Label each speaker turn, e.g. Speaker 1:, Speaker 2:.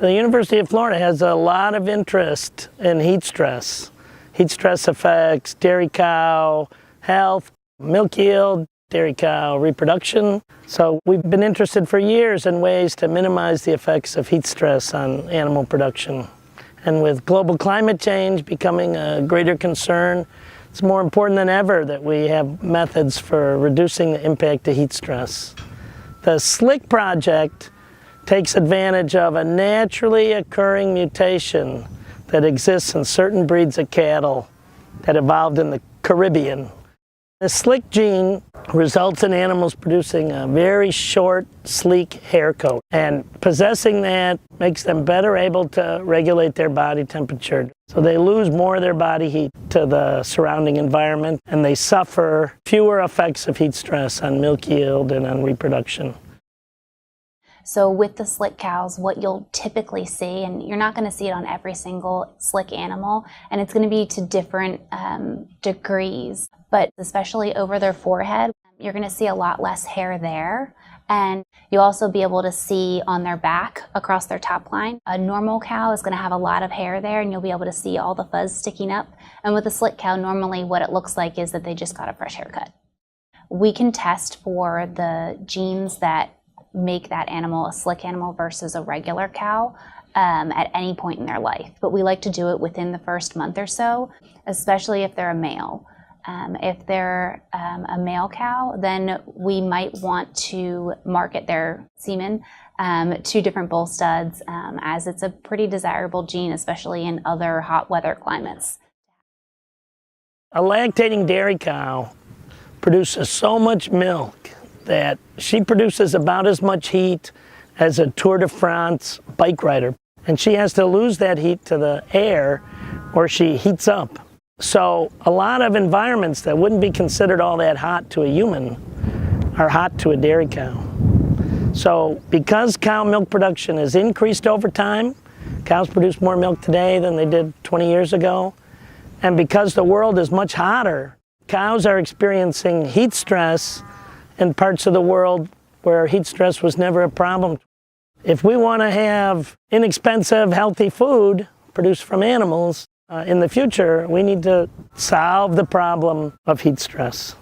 Speaker 1: The University of Florida has a lot of interest in heat stress. Heat stress affects dairy cow health, milk yield, dairy cow reproduction. So we've been interested for years in ways to minimize the effects of heat stress on animal production. And with global climate change becoming a greater concern, it's more important than ever that we have methods for reducing the impact of heat stress. The SLICK project takes advantage of a naturally occurring mutation that exists in certain breeds of cattle that evolved in the Caribbean. The SLICK gene results in animals producing a very short, sleek hair coat, and possessing that makes them better able to regulate their body temperature. So they lose more of their body heat to the surrounding environment, and they suffer fewer effects of heat stress on milk yield and on reproduction.
Speaker 2: So with the SLICK cows, what you'll typically see, and you're not going to see it on every single SLICK animal, and it's going to be to different degrees, but especially over their forehead, you're going to see a lot less hair there. And you'll also be able to see on their back across their top line. A normal cow is going to have a lot of hair there, and you'll be able to see all the fuzz sticking up. And with a SLICK cow, normally what it looks like is that they just got a fresh haircut. We can test for the genes that make that animal a SLICK animal versus a regular cow at any point in their life. But we like to do it within the first month or so, especially if they're a male. If they're a male cow, then we might want to market their semen to different bull studs, as it's a pretty desirable gene, especially in other hot weather climates.
Speaker 1: A lactating dairy cow produces so much milk that she produces about as much heat as a Tour de France bike rider. And she has to lose that heat to the air or she heats up. So a lot of environments that wouldn't be considered all that hot to a human are hot to a dairy cow. So because cow milk production has increased over time, cows produce more milk today than they did 20 years ago, and because the world is much hotter, cows are experiencing heat stress in parts of the world where heat stress was never a problem. If we want to have inexpensive, healthy food produced from animals in the future, we need to solve the problem of heat stress.